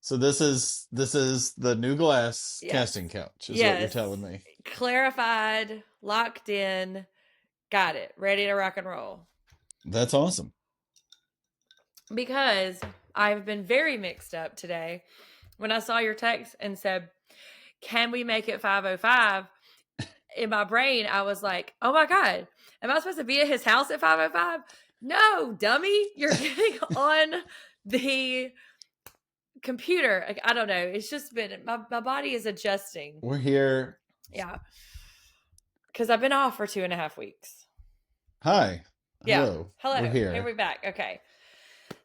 So this is the new glass Yes. casting couch, is what you're Yes. telling me. Clarified, locked in, got it, ready to rock and roll. That's awesome. Because I've been very mixed up today. When I saw your text and said, "Can we make it 5:05?" In my brain, I was like, "Oh my god, am I supposed to be at his house at 5:05?" No, dummy, you're getting on the computer. Like, I don't know. It's just been my body is adjusting. We're here. Yeah, because I've been off for 2.5 weeks. Hi. Yeah. Hello. We're Hello. Here here. we back. Okay.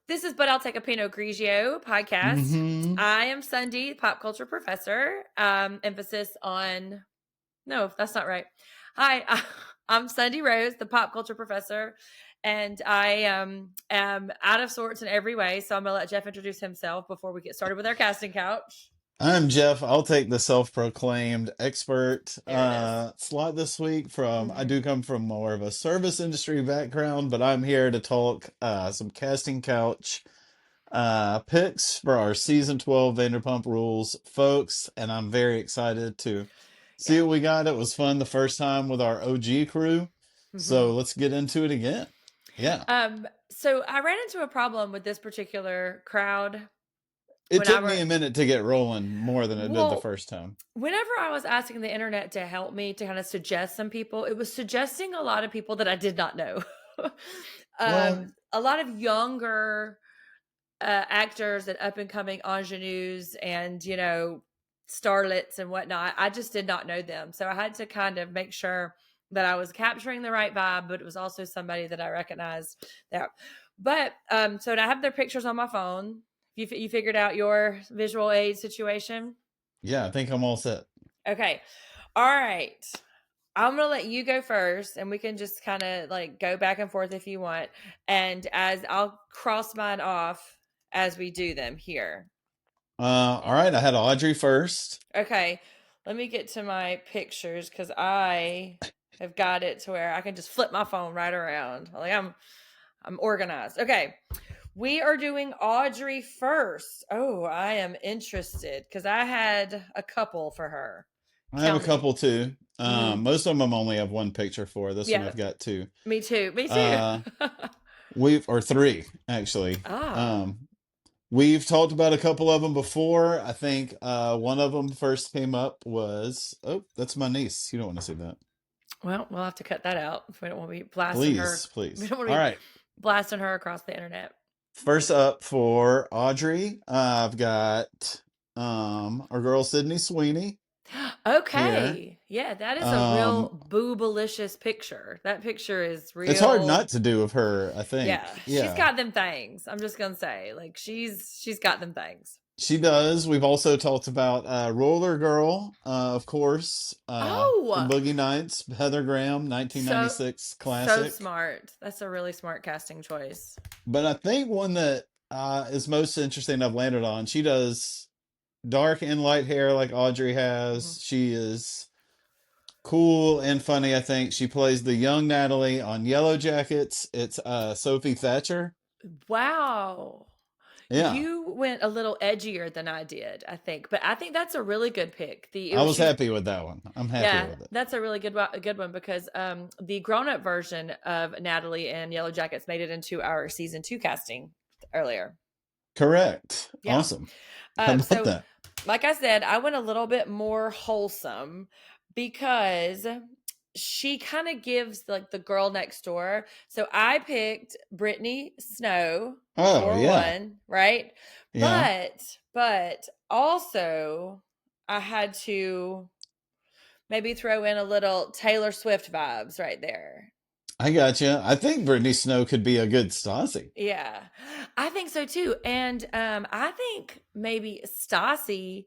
This is But I'll Take a Pinot Grigio podcast. Mm-hmm. I am Sunday, pop culture professor. Emphasis on no, that's not right. Hi, I'm Sunday Rose, the pop culture professor, and I am out of sorts in every way. So I'm gonna let Jeff introduce himself before we get started with our casting couch. I'm Jeff. I'll take the self-proclaimed expert There it is. slot this week. I Mm-hmm. do come from more of a service industry background, but I'm here to talk some casting couch picks for our season 12 Vanderpump Rules, folks, and I'm very excited to see Yeah. what we got. It was fun the first time with our OG crew, Mm-hmm. so let's get into it again. Yeah, So I ran into a problem with this particular crowd it when I took me were a minute to get rolling more than it did the well, first time. whenever I was asking the internet to help me to kind of suggest some people, it was suggesting a lot of people that I did not know. Well, A lot of younger actors and up and coming ingenues and, starlets and whatnot. I just did not know them. So I had to kind of make sure that I was capturing the right vibe, but it was also somebody that I recognized there. But so I have their pictures on my phone. You figured out your visual aid situation? yeah, I think I'm all set. Okay. All right. I'm gonna let you go first, and we can just kind of like go back and forth if you want. And as I'll cross mine off as we do them here. All right, I had Audrey first. Okay, let me get to my pictures because I have got it to where I can just flip my phone right around. Like I'm organized. Okay, we are doing Audrey first. Oh, I am interested because I had a couple for her. I have a Count me. couple too. Mm-hmm. Most of them only have one picture for. This one Yeah, I've got two. me too. Me too. Uh, we've or three actually. Ah. We've talked about a couple of them before. I think one of them first came up was that's my niece. You don't want to see that. Well, we'll have to cut that out if we don't want to be blasting her. Please, We please. don't want All to be right. blasting her across the internet. First up for Audrey, I've got our girl Sydney Sweeney here. Okay. Yeah, that is a Um, real boobalicious picture. That picture is it's hard real. not to do with her, I Yeah, think. she's Yeah. got them things. I'm just gonna say, like she's got them things. She does. We've also talked about Roller Girl, of course, from Oh, Boogie Nights, Heather Graham, so 1996 so classic. smart. That's a really smart casting choice. But I think one that is most interesting I've landed on, she does dark and light hair like Audrey Mhm. has. She is cool and funny, I think. She plays the young Natalie on Yellow Jackets. It's Sophie Thatcher. Wow. Yeah, You went a little edgier than I did, I think, but I think that's a really good pick. The it I was was she's happy with that one. I'm happy Yeah, with it. that's a really a good one because the grown up version of Natalie and Yellow Jackets made it into our season 2 casting earlier. Correct. Yeah. Awesome. How about So that? like I said, I went a little bit more wholesome because she kind of gives like the girl next door. So I picked Brittany Snow Oh, for yeah. one, right? Yeah. But also I had to maybe throw in a little Taylor Swift vibes right there. I got you. I think Brittany Snow could be a good Stassi. Yeah, I think so too. And I think maybe Stassi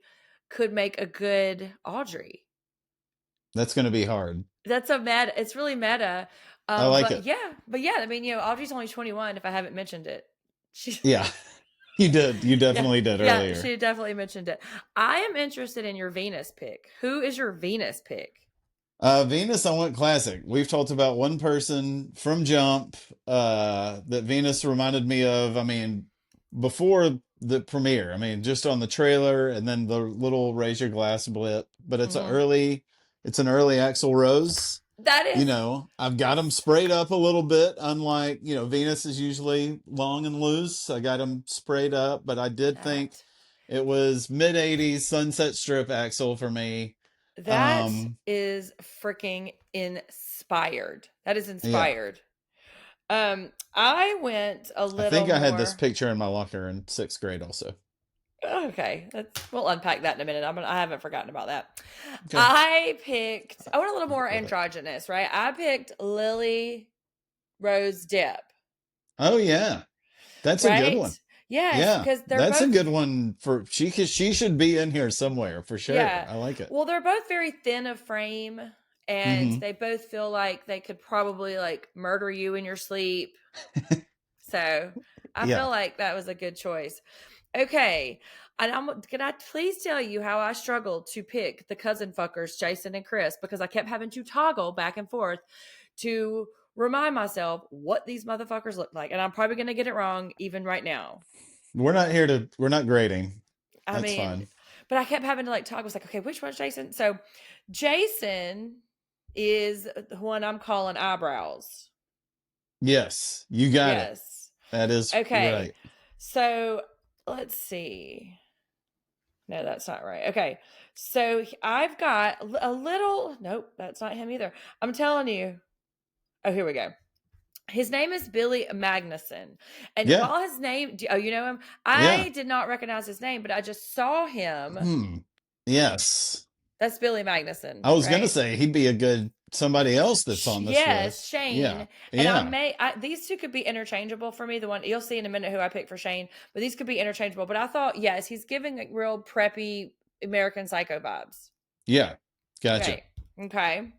could make a good Audrey. That's going to be hard. That's a meta. It's really meta. I like But it. yeah, I mean, Audrey's only 21. If I haven't mentioned it, she, Yeah, you did. You yeah, definitely did yeah, earlier. she definitely mentioned it. I am interested in your Venus pick. Who is your Venus pick? Venus, I went classic. We've talked about one person from Jump that Venus reminded me of. I mean, before the premiere. I mean, just on the trailer and then the little raise your glass blip. But Mhm. it's an early Axl Rose. That You is know, I've got them sprayed up a little bit, unlike, you know, Venus is usually long and loose. I got them sprayed up, but I did think that. it was mid 80s Sunset Strip Axl for me. That Um, is freaking inspired. That is yeah. inspired. I went a I little think I had this more. picture in my locker in 6th grade also. Okay, we'll unpack that in a minute. I haven't forgotten about that. Okay. I went a little I'll more get with it. androgynous, right? I picked Lily Rose Depp, Oh yeah. That's a good right? one. Yes, Yeah. because they're That's a both, good one for she should be in here somewhere for sure. yeah. I like it. Well, they're both very thin of frame, and Mhm. they both feel like they could probably like murder you in your sleep. So I feel Yeah. like that was a good choice. Okay. And can I please tell you how I struggled to pick the cousin fuckers, Jason and Chris, because I kept having to toggle back and forth to remind myself what these motherfuckers look like. And I'm probably going to get it wrong even right now. We're not grading. I That's mean, fine. but I kept having to like toggle. It's like, okay, which one's Jason? So Jason is the one I'm calling eyebrows. Yes, you got it. Yes. That is Okay. right. So let's see. No, that's not right. Okay. So I've got a little, nope, that's not him either. I'm telling you. Oh, here we go. His name is Billy Magnuson. And Yeah. while his name, oh, you know him? Yeah. I did not recognize his name, but I just saw him. Hmm. Yes. That's Billy Magnuson, I was gonna right? say he'd be a good somebody else that's on this Yes, list. Yeah. Shane. And Yeah. these two could be interchangeable for me. The one you'll see in a minute who I picked for Shane, but these could be interchangeable. But I thought, yes, he's giving like real preppy American Psycho vibes. Yeah. Gotcha. Right. Okay.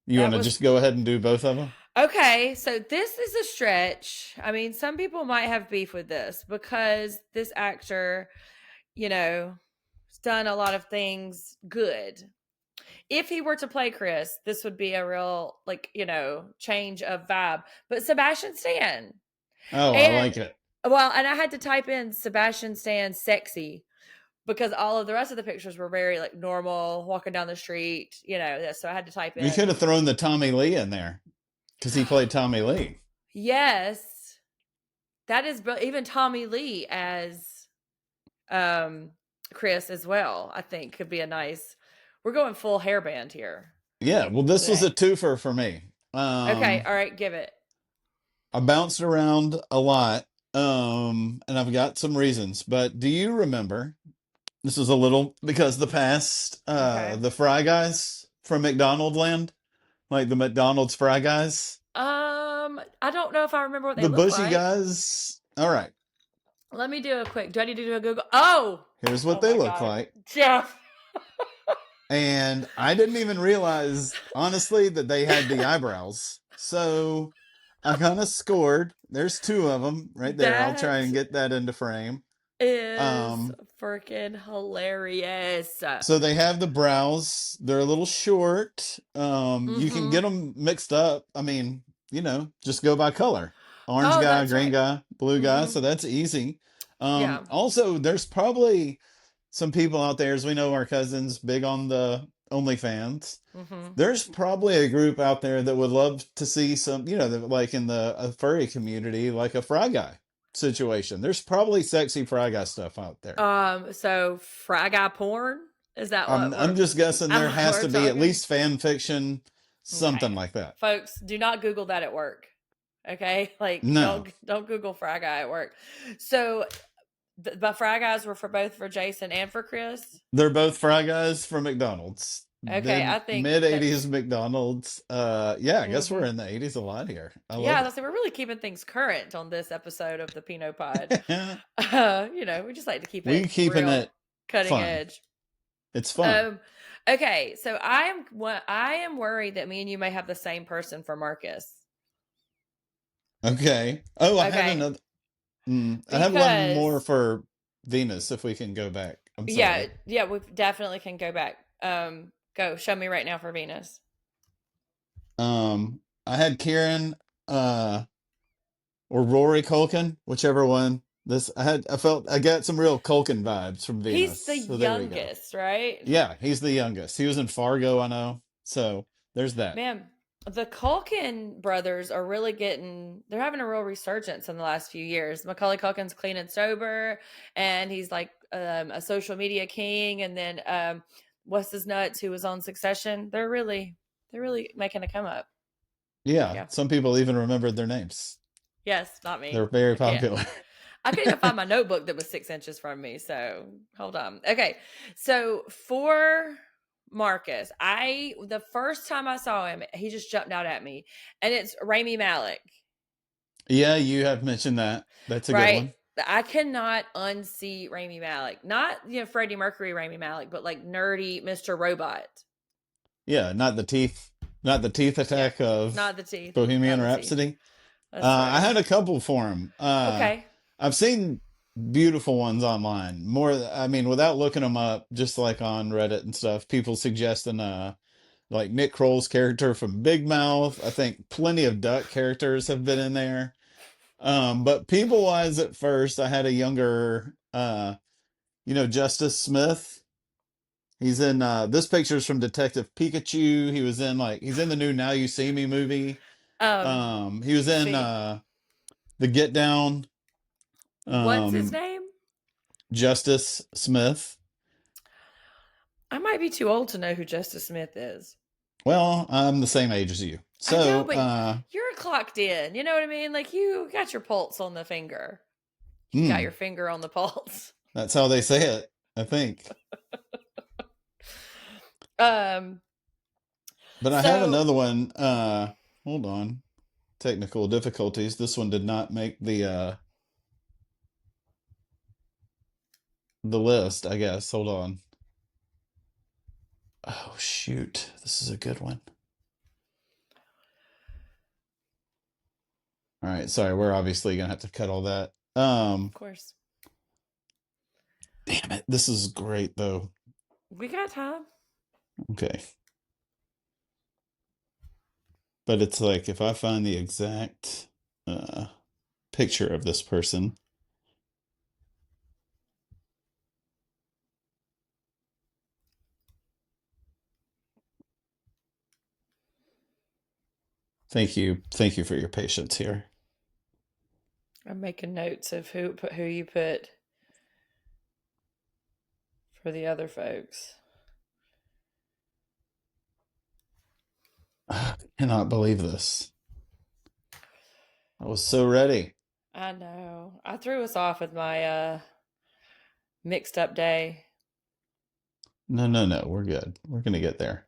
You That want to was just go ahead and do both of them? okay. So this is a stretch. I mean, some people might have beef with this because this actor, you know, has done a lot of things good. If he were to play Chris, this would be a real, like, change of vibe. But Sebastian Stan. Oh, I And, like it. well, and I had to type in Sebastian Stan sexy because all of the rest of the pictures were very, like, normal, walking down the street, so I had to type You could in. have thrown the Tommy Lee in there because he played Tommy Lee. Yes. That is even Tommy Lee as Chris as well, I think could be a nice. We're going full hairband here Yeah. Well, this was a today. twofer for me. Okay, all right, give it. I bounced around a lot, and I've got some reasons. But do you remember? This is a little because the past, Okay. the Fry Guys from McDonald Land, like the McDonald's Fry Guys, I don't know if I remember what they the look bushy like. guys. All right, Let me do a quick. Do I need to do a Google? Oh, here's what oh they my look God, like. Jeff. And I didn't even realize, honestly, that they had the eyebrows. So I kind of scored. There's two of them right there. I'll try That and get that into frame. is Um, freaking hilarious. so they have the brows. They're a little short. You can Mm-hmm. get them mixed up. I mean, just go by color. Orange Oh, guy, that's green right. guy, blue guy. Mm-hmm. So that's easy. Yeah. Also, there's probably some people out there, as we know, our cousins big on the OnlyFans. Mm-hmm. There's probably a group out there that would love to see some, like in the furry community, like a Fry Guy situation. There's probably sexy Fry Guy stuff out there. So Fry Guy porn, is that I'm what I'm just guessing there has we're to be at talking? least fan fiction, something Okay, like that. folks, do not Google that at work. Okay, like No, don't Google Fry Guy at work. So the Fry Guys were for Jason and for Chris. they're both Fry Guys from McDonald's. Okay, I think Mid '80s that's. McDonald's. Yeah, I guess we're Hmm. in the '80s a lot here. I Yeah, love I it. was like, we're really keeping things current on this episode of the Pinot Pod. We just like to keep We it keeping real it cutting fun. edge. It's fun. Um, okay, so I am worried that me and you may have the same person for Marcus. Okay. Oh, I had Okay, another. I have one more because for Venus if we can go back. I'm yeah, sorry. yeah, we definitely can go back. Go show me right now for Venus. I had Kieran or Rory Culkin, whichever one. I got some real Culkin vibes from He's Venus. the So there we go. youngest, right? Yeah, he's the youngest. He was in Fargo, I know. So there's that. Man, the Culkin brothers are really they're having a real resurgence in the last few years. Macaulay Culkin's clean and sober, and he's like a social media king. And then what's his nuts, who was on Succession? They're really making a come up. Yeah, Yeah. some people even remembered their names. Yes, not me. They're very I can't. popular. I couldn't even find my notebook that was 6 inches from me. So hold on. Okay. So for Marcus, the first time I saw him, he just jumped out at me. And it's Rami Malek, Yeah, you have mentioned that. That's a good right? one. I cannot unsee Rami Malek. Not, Freddie Mercury Rami Malek, but like nerdy Mr. Robot. Yeah, not the teeth Yeah. attack of Not the teeth. Bohemian Not the teeth. Rhapsody. That's I right. had a couple for him. Okay. I've seen beautiful ones online. More, I mean, without looking them up, just like on Reddit and stuff, people suggesting like Nick Kroll's character from Big Mouth. I think plenty of Duck characters have been in there. But people wise at first, I had a younger, Justice Smith. He's in this picture's from Detective Pikachu. He's in the new Now You See Me movie. Um, He was in see, The Get Down. what's his Um, name? Justice Smith. I might be too old to know who Justice Smith is. Well, I'm the same age as you. I know, So, but you're clocked in. You know what I mean? Like you got your pulse on the finger. You got your hmm, finger on the pulse. that's how they say it, I think. Um. But I have So another one. Hold on. Technical difficulties. This one did not make the list, I guess. Hold on. Oh shoot. This is a good one. All right, sorry, we're obviously gonna have to cut all that. of course Damn it. This is great though. we got time. Okay. But it's like if I find the exact picture of this person. Thank you. Thank you for your patience here. I'm making notes of who you put for the other folks. I cannot believe this. I was so ready. I know. I threw us off with my mixed up day. No, no, no. We're good. We're gonna get there.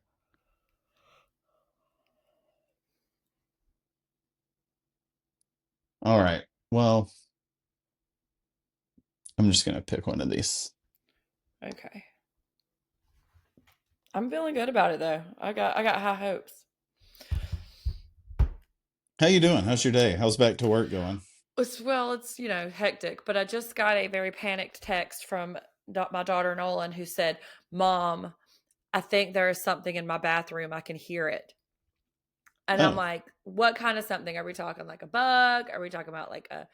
All right. Well, I'm just gonna pick one of these. Okay. I'm feeling good about it though. I got high hopes. How you doing? How's your day? How's back to work going? It's hectic, but I just got a very panicked text from my daughter Nolan, who said, "Mom, I think there is something in my bathroom. I can hear it." And I'm Oh, like, "What kind of something? Are we talking like a bug? Are we talking about like a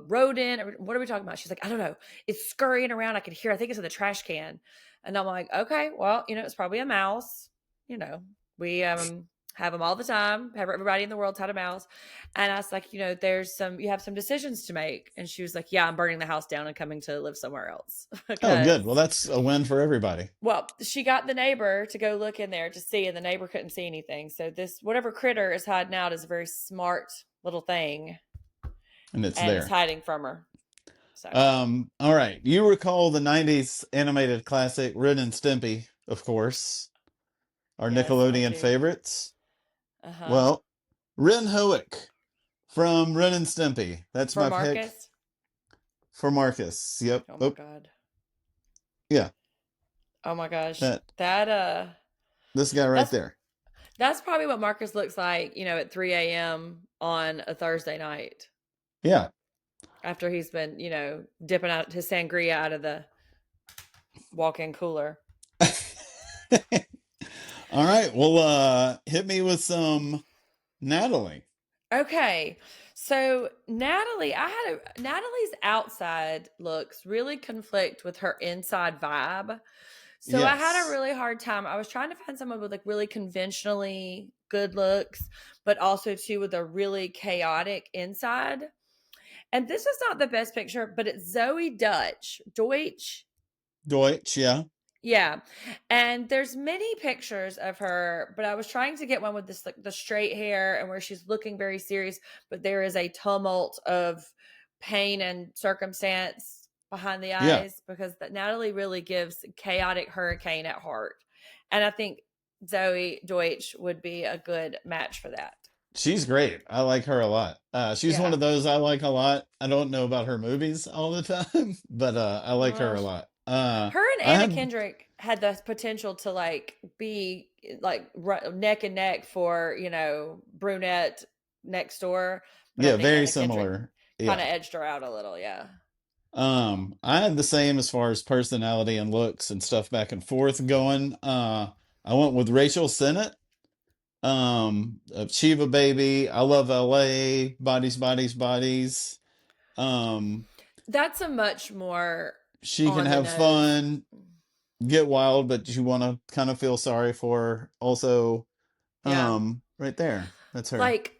rodent? What are we talking about?" She's like, "I don't know. It's scurrying around. I can hear. I think it's in the trash can." And I'm like, "Okay, well, it's probably a mouse. You know, we have them all the time. Everybody in the world's had a mouse." And I was like, you have some decisions to make. And she was like, "Yeah, I'm burning the house down and coming to live somewhere else." oh, good. Well, Because, that's a win for everybody, well, she got the neighbor to go look in there to see, and the neighbor couldn't see anything. So this whatever critter is hiding out is a very smart little thing, and it's and it's there. hiding from her. So All right. You recall the '90s animated classic Ren and Stimpy, of course, our yes, I Nickelodeon do. favorites. Uh huh. Well, Ren Hoek from Ren and Stimpy. That's For my pick Marcus. for Marcus. Yep. Oh my Oh, god. yeah. Oh my gosh. That That this guy right that's there. that's probably what Marcus looks like, at 3 a.m. on a Thursday night Yeah. after he's been, dipping out his sangria out of the walk-in cooler. All right. Well, hit me with some Natalie. Okay. So Natalie's outside looks really conflict with her inside vibe. So I had a Yes. really hard time. I was trying to find someone with like really conventionally good looks, but also too with a really chaotic inside. And this is not the best picture, but it's Zoe Deutsch. Deutsch, yeah. Yeah. And there's many pictures of her, but I was trying to get one with this like the straight hair and where she's looking very serious, but there is a tumult of pain and circumstance behind the Yeah. eyes because Natalie really gives chaotic hurricane at heart. And I think Zoe Deutsch would be a good match for that. She's great. I like her a lot. She's one Yeah. of those I like a lot. I don't know about her movies all the time, but I like her Well, a lot. her and I Anna have, Kendrick had the potential to like be like neck and neck for brunette next door, but I yeah, think very Anna Kendrick similar. kind of Yeah. edged her out a little. Yeah. I had the same as far as personality and looks and stuff back and forth going. I went with Rachel Sennett. Of Shiva Baby. I love LA. Bodies, bodies, bodies. Um, That's a much more she can on the have nose. fun, get wild, but you want to kind of feel sorry for her. Also, Yeah. right there. That's her. Like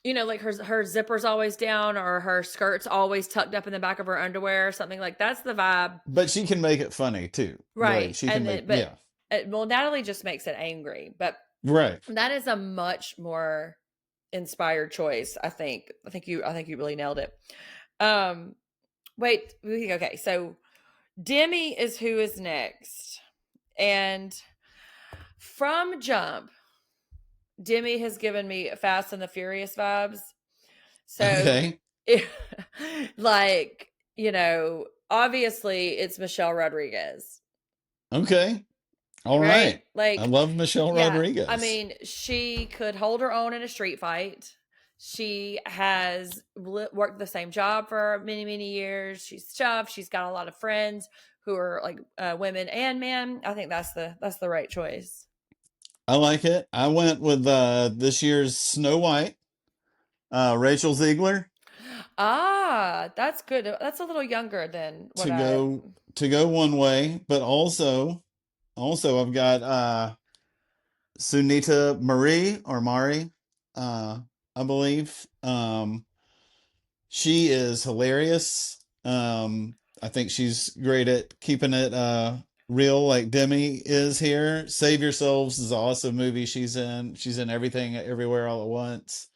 like her zipper's always down or her skirt's always tucked up in the back of her underwear or something like that's the vibe. But she can make it funny too. Like Right. she can And make, then but yeah. well Natalie just makes it angry, but Right. that is a much more inspired choice, I think. I think you really nailed it. Um wait, okay. So Demi is who is next. And from Jump, Demi has given me Fast and the Furious vibes. So Okay. it, like, obviously it's Michelle Rodriguez, Okay. All right? right. I Like, love Michelle yeah, I Rodriguez. mean, she could hold her own in a street fight. She has worked the same job for many, many years. She's tough. She's got a lot of friends who are like women and men. I think that's the right choice. I like it. I went with this year's Snow White, Rachel Ziegler. That's good. That's a little younger than what to I. go to go one way, but also I've got Sunita Marie or Mari, I believe. She is hilarious. I think she's great at keeping it real like Demi is here. Save Yourselves is an awesome movie she's in. She's in Everything Everywhere All at Once.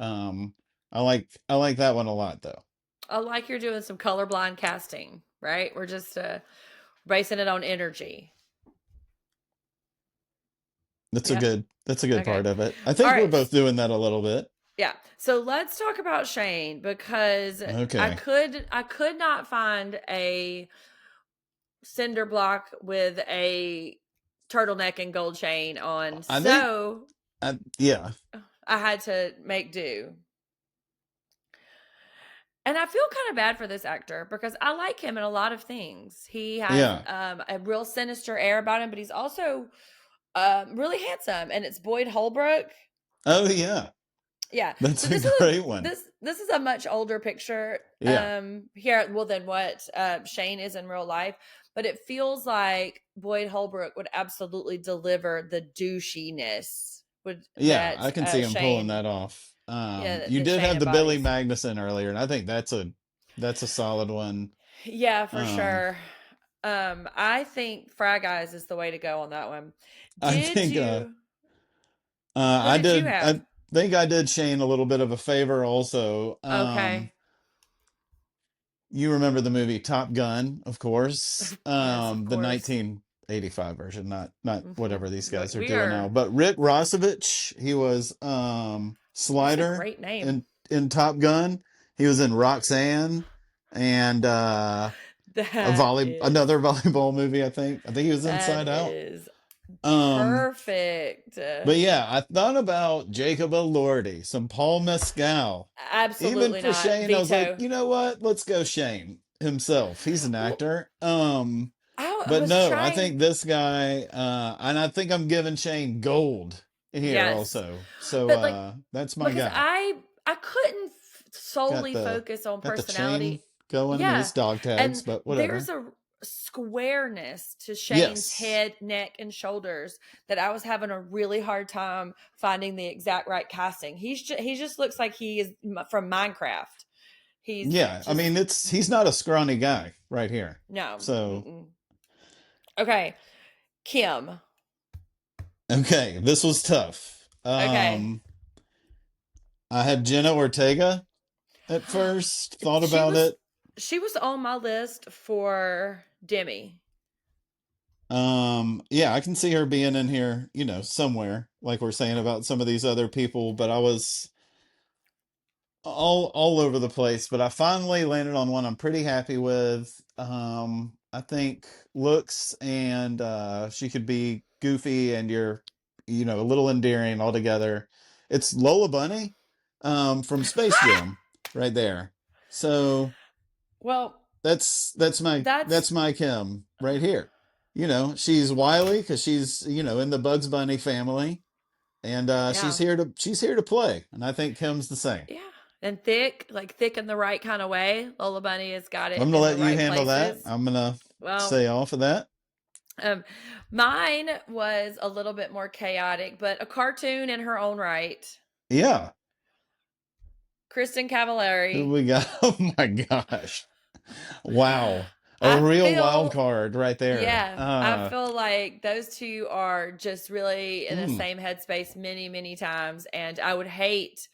Um, I like that one a lot though. I like you're doing some colorblind casting, right? We're just basing it on energy. Yeah. That's a good Okay. part of it. I All think we're right. both doing that a little bit. Yeah. So let's talk about Shane because I Okay. could I could not find a cinder block with a turtleneck and gold chain on. I think So yeah. I had to make do. And I feel kind of bad for this actor because I like him in a lot of things. He has Yeah. a real sinister air about him, but he's also really handsome. And it's Boyd Holbrook. Oh yeah. Yeah. That's So a this is great one. this is a much older picture Yeah. here well than what Shane is in real life, but it feels like Boyd Holbrook would absolutely deliver the douchiness would Yeah, that I can see him pulling Shane that off. yeah You that did Shane have the Billy embodies. Magnuson earlier, and I think that's a solid one. Yeah, for Um, sure. I think Frag Eyes is the way to go on that one. I Did think you who I did you did have? I think I did Shane a little bit of a favor also. Okay. You remember the movie Top Gun, of course. Yes, of The course. 1985 version, not whatever these guys are We doing now. are But Rick Rossovich, he was That's a Slider great name. in Top Gun. He was in Roxanne and That another is volleyball movie, I think. I think he was that Inside Out. is Um perfect. but yeah, I thought about Jacob Elordi, some Paul Mescal. Even Absolutely for not. Shane, I was like, Veto. you know what? Let's go Shane himself. He's an Well, actor. I But was no, I think trying. this guy, and I think I'm giving Shane gold here Yes, also. So but like that's my because guy. I couldn't got solely the focus on got the chain personality. going. I mean, Yeah. it's dog tags, And but there's whatever. a squareness to Shane's Yes. head, neck, and shoulders that I was having a really hard time finding the exact right casting. He just looks like he is from Minecraft. He's Yeah, I mean, just he's not a scrawny guy right here. no. So, Mm-mm. Okay, Kim. okay, this was tough. Okay. I had Jenna Ortega at first, thought she about was it. she was on my list for Demi. Yeah, I can see her being in here, somewhere, like we're saying about some of these other people, but I was all over the place, but I finally landed on one I'm pretty happy with. I think looks and she could be goofy and a little endearing altogether. It's Lola Bunny from Space Jam right there. So Well, that's that's my Kim right here. She's wily because she's in the Bugs Bunny family, and she's yeah. here to play, and I think Kim's the same. Yeah. And thick, like thick in the right kind of way. Lola Bunny has got I'm it gonna in the let you right handle that. places. I'm gonna Well, stay off of that. um, mine was a little bit more chaotic, but a cartoon in her own right. Yeah. Kristen Who Cavallari. we got? Oh my gosh. Wow. A I real wild feel, card right there. yeah, I feel like those two are just really in the Mm, same headspace many, many times. And I would hate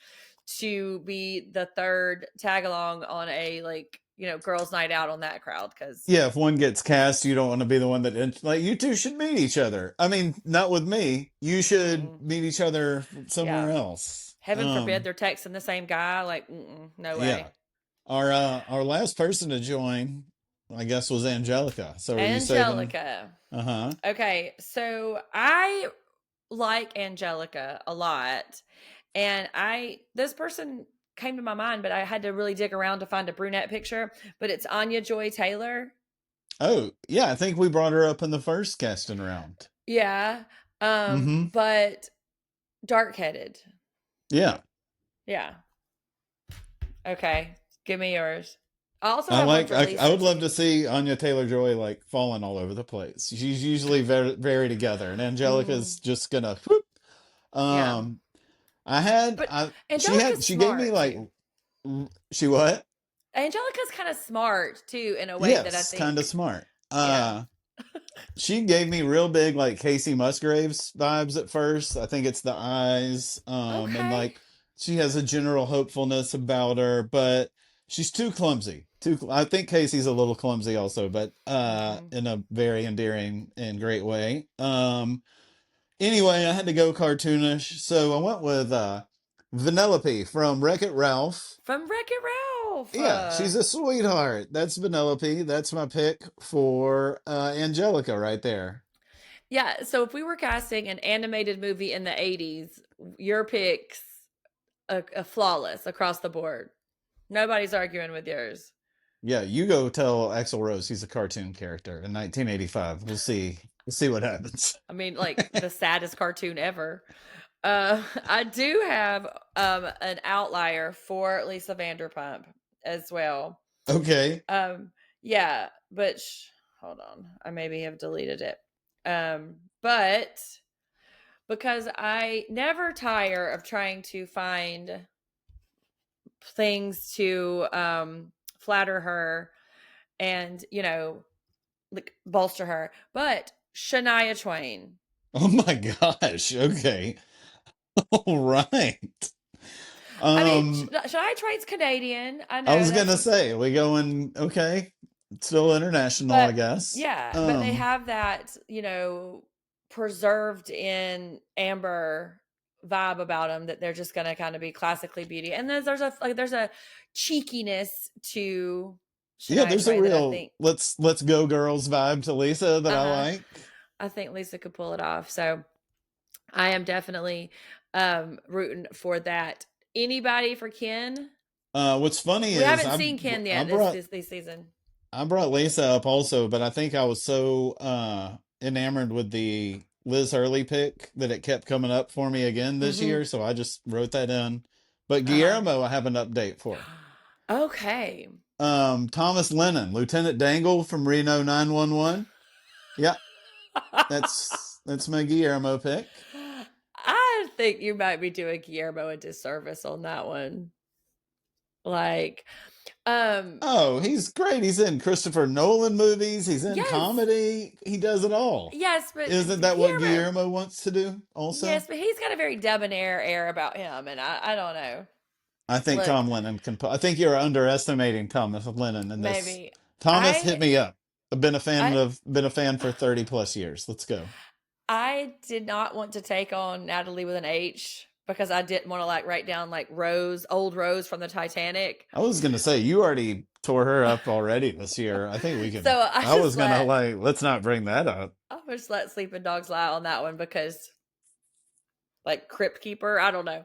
to be the third tag along on a girls' night out on that crowd because yeah, if one gets cast, you don't want to be the one that like you two should meet each other. I mean, not with me. You should meet each other somewhere yeah, else. heaven forbid they're texting the same guy. Like, no Yeah. way. Our last person to join, I guess, was Angelica. So are you saving? Angelica. Uh-huh. Okay, so I like Angelica a lot, and this person came to my mind, but I had to really dig around to find a brunette picture. But it's Anya Joy Taylor. Oh, yeah, I think we brought her up in the first casting round. Yeah, Mm-hmm. but dark headed. Yeah. Yeah. Okay, give me yours. I also I have one like for I Lisa would love too. to see Anya Taylor-Joy like falling all over the place. She's usually very together, and Angelica's Mm, just gonna whoop. yeah, Um I had but I Angelica's she gave me smart like too. she what? Angelica's kind of smart too in a way that I Yes, kind of think, smart. yeah. She gave me real big like Casey Musgraves vibes at first. I think it's the eyes, and Okay. like she has a general hopefulness about her, but she's too clumsy. I think Casey's a little clumsy also, but Hmm. in a very endearing and great way. Anyway, I had to go cartoonish, so I went with Vanellope from Wreck-It Ralph. From Wreck-It Ralph. Yeah, she's a sweetheart. That's Vanellope. That's my pick for Angelica right there. Yeah, so if we were casting an animated movie in the 80s, your picks a flawless across the board. Nobody's arguing with yours. Yeah, you go tell Axl Rose he's a cartoon character in 1985. We'll see. We'll see what happens. I mean, like the saddest cartoon ever. I do have an outlier for Lisa Vanderpump as well. Okay. Um, yeah, but hold on, I maybe have deleted it. But because I never tire of trying to find things to flatter her and like bolster her, but Shania Twain. Oh my gosh. Okay. All right. I mean, Um, Shania Twain's Canadian. I I know was that's gonna just, say we going okay. Still international, I but guess. yeah, but they have that, preserved in amber vibe about them that they're just going to kind of be classically beauty. And then there's a cheekiness to Yeah, Shania there's a Twain that I real think, let's go girls vibe to Lisa that I uh-huh, like. I think Lisa could pull it off. So I am definitely rooting for that. Anybody for Ken? What's funny We is haven't seen Ken I yet brought this season. I brought Lisa up also, but I think I was so enamored with the Liz Hurley pick that it kept coming up for me again this Hmm. year, so I just wrote that in. But Uh-huh. Guillermo, I have an update for. Okay. Thomas Lennon, Lieutenant Dangle from Reno 911. Yeah, that's my Guillermo pick. I think you might be doing Guillermo a disservice on that one. Like, um, Oh, he's great. He's in Christopher Nolan movies. He's in yes, comedy. He does it all. yes, but Isn't that what Guillermo, Guillermo wants to do also? yes, but he's got a very debonair air about him, and I don't know. I think Look, Tom Lennon can. I think you're underestimating Thomas Lennon in this. maybe Thomas, hit I, me up. I've I, been a fan for 30 plus years. Let's go. I did not want to take on Natalie with an H because I didn't want to like write down like Rose, old Rose from the Titanic. I was gonna say you already tore her up already this year. I think we can. So I I was just gonna let like let's not bring that up. I just let sleeping dogs lie on that one because like crypt keeper, I don't know.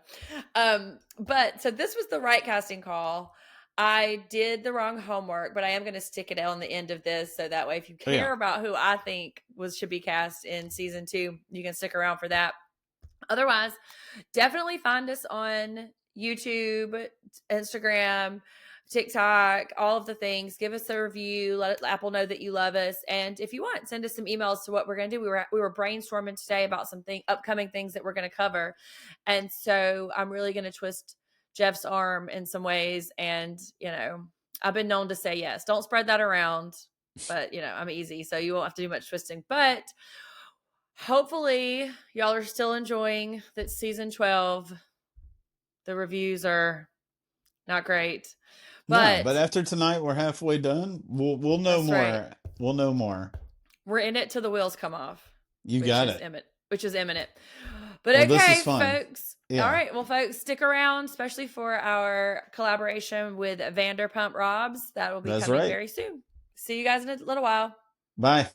But so this was the right casting call. I did the wrong homework, but I am going to stick it on the end of this so that way if you Oh, yeah, care about who I think should be cast in season 2, you can stick around for that. Otherwise, definitely find us on YouTube, Instagram, TikTok, all of the things. Give us a review. Let Apple know that you love us. And if you want, send us some emails to what we're going to do. We were brainstorming today about some upcoming things that we're going to cover. And so I'm really going to twist Jeff's arm in some ways. And, I've been known to say yes. Don't spread that around. But, I'm easy. So you won't have to do much twisting. But hopefully y'all are still enjoying that season 12. The reviews are not great, no, but but after tonight we're halfway done. We'll know that's right. more. We'll know more. We're in it till the wheels come off, You which got is it. imminent. But Well, this is okay, fun. folks. All Yeah, right, well, folks, stick around, especially for our collaboration with Vanderpump Robs. That will be that's coming right. very soon. See you guys in a little while. Bye.